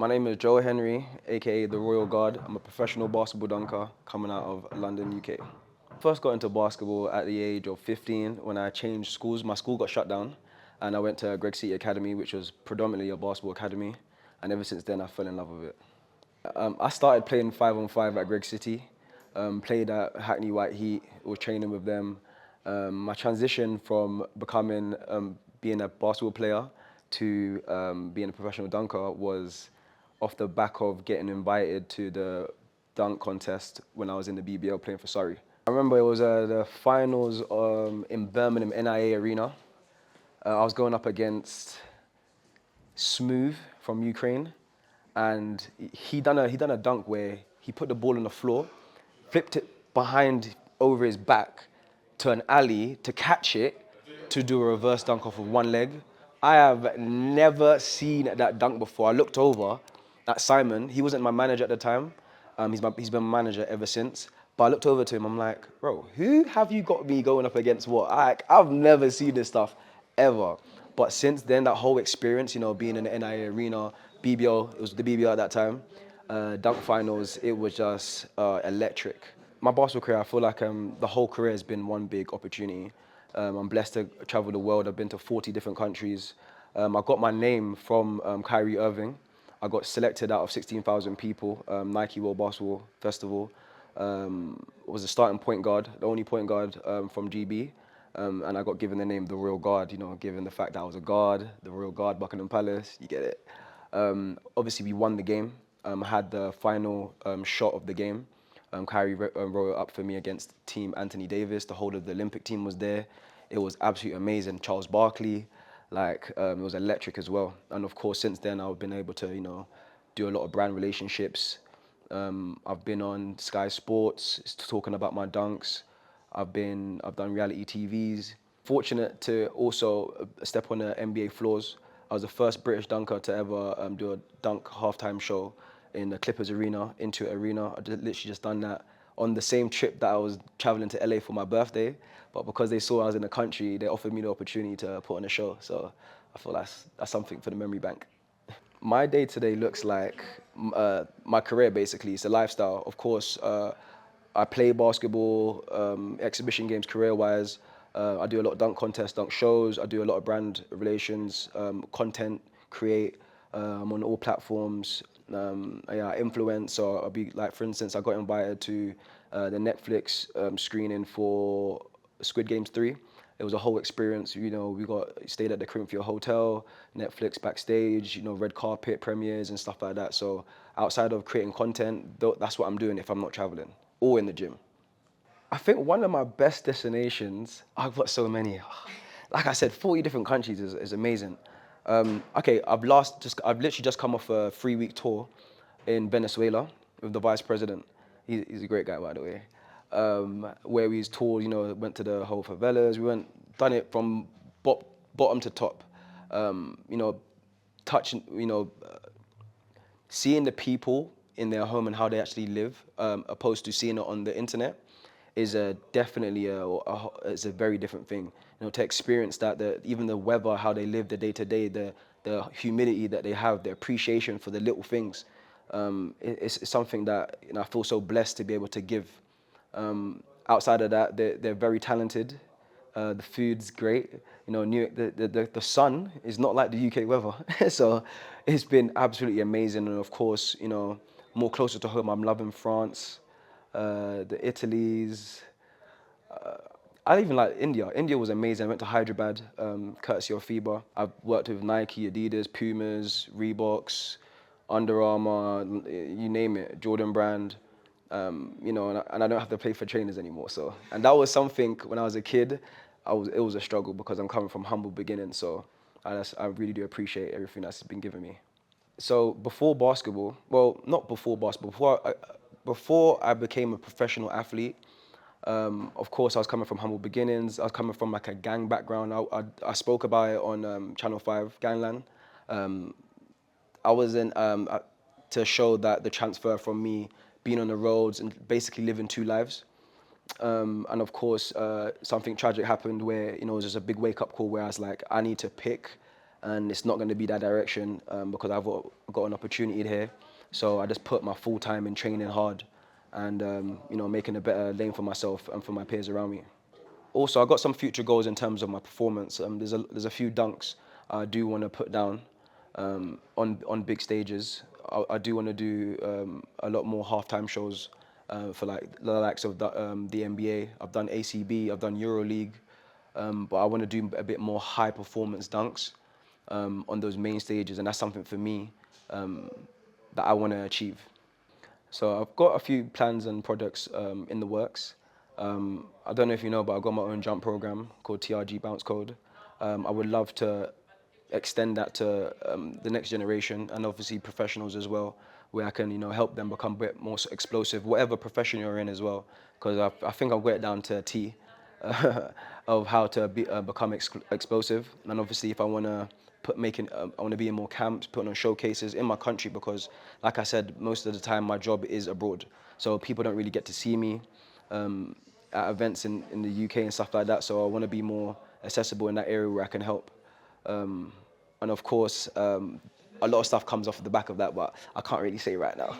My name is Joe Henry, aka the Royal Guard. I'm a professional basketball dunker coming out of London, UK. First got into basketball at the age of 15 when I changed schools. My school got shut down and I went to Greg City Academy, which was predominantly a basketball academy. And ever since then, I fell in love with it. I started playing 5-on-5 at Greg City, played at Hackney White Heat, was training with them. My transition from being a basketball player to being a professional dunker was off the back of getting invited to the dunk contest when I was in the BBL playing for Surrey. I remember it was the finals in Birmingham NIA Arena. I was going up against Smooth from Ukraine, and he done a dunk where he put the ball on the floor, flipped it behind over his back to an alley to catch it to do a reverse dunk off of one leg. I have never seen that dunk before. I looked over at Simon. He wasn't my manager at the time. He's been my manager ever since. But I looked over to him. I'm like, bro, who have you got me going up against what? I've never seen this stuff ever. But since then, that whole experience, being in the NIA arena, BBL, it was the BBL at that time, dunk finals, it was just electric. My basketball career, I feel like the whole career has been one big opportunity. I'm blessed to travel the world. I've been to 40 different countries. I got my name from Kyrie Irving. I got selected out of 16,000 people, Nike World Basketball Festival. Was a starting point guard, the only point guard from GB. And I got given the name the Royal Guard, given the fact that I was a guard, the Royal Guard, Buckingham Palace, you get it. Obviously, we won the game. I had the final shot of the game. Kyrie wrote it up for me against Team Anthony Davis. The whole of the Olympic team was there. It was absolutely amazing. Charles Barkley, it was electric as well. And of course, since then, I've been able to, do a lot of brand relationships. I've been on Sky Sports talking about my dunks. I've done reality TVs. Fortunate to also step on the NBA floors. I was the first British dunker to ever do a dunk halftime show in the Clippers Arena, Intuit Arena. Literally just done that on the same trip that I was traveling to LA for my birthday. But because they saw I was in the country, they offered me the opportunity to put on a show. So I feel that's something for the memory bank. My day to day looks like my career basically. It's a lifestyle. Of course, I play basketball, exhibition games career wise. I do a lot of dunk contests, dunk shows. I do a lot of brand relations, content, create. I'm on all platforms. Yeah, I influence. So I'll be like, for instance, I got invited to the Netflix screening for Squid Games 3. It was a whole experience. We stayed at the Corinthian Hotel, Netflix backstage, red carpet premieres and stuff like that. So outside of creating content, that's what I'm doing if I'm not traveling or in the gym. I think one of my best destinations, I've got so many. Like I said, 40 different countries is amazing. Okay, I've literally just come off a 3-week tour in Venezuela with the vice president. He's a great guy, by the way. Where we toured, went to the whole favelas. Done it from bottom to top. Touching, seeing the people in their home and how they actually live, opposed to seeing it on the internet, is it's a very different thing. To experience that, even the weather, how they live the day to day, the humidity that they have, the appreciation for the little things, it's something that I feel so blessed to be able to give. Outside of that, they're very talented. The food's great. The sun is not like the UK weather. So it's been absolutely amazing. And of course, more closer to home, I'm loving France, the Italy's. I even like India. India was amazing. I went to Hyderabad, courtesy of FIBA. I've worked with Nike, Adidas, Pumas, Reeboks, Under Armour, you name it, Jordan Brand. And I don't have to pay for trainers anymore. So, and that was something when I was a kid. It was a struggle because I'm coming from humble beginnings. So, I really do appreciate everything that's been given me. So before basketball, well, not before basketball, before I became a professional athlete, of course, I was coming from humble beginnings. I was coming from like a gang background. I spoke about it on Channel 5, Gangland. I was in to show that the transfer from me being on the roads and basically living two lives. And of course, something tragic happened where, it was just a big wake up call where I was like, I need to pick and it's not going to be that direction because I've got an opportunity here. So I just put my full time in training hard and making a better lane for myself and for my peers around me. Also, I got some future goals in terms of my performance. There's a few dunks I do want to put down on big stages. I do want to do a lot more halftime shows for like the likes of the NBA. I've done ACB, I've done EuroLeague, but I want to do a bit more high performance dunks on those main stages, and that's something for me that I want to achieve. So I've got a few plans and projects in the works. I don't know if you know, but I've got my own jump program called TRG Bounce Code. I would love to extend that to the next generation and obviously professionals as well, where I can help them become a bit more explosive, whatever profession you're in as well. Because I think I'll get it down to a T of how to become explosive. And obviously, if I want to I want to be in more camps, putting on showcases in my country because, like I said, most of the time my job is abroad, so people don't really get to see me at events in the UK and stuff like that. So I want to be more accessible in that area where I can help. And of course, a lot of stuff comes off the back of that, but I can't really say right now.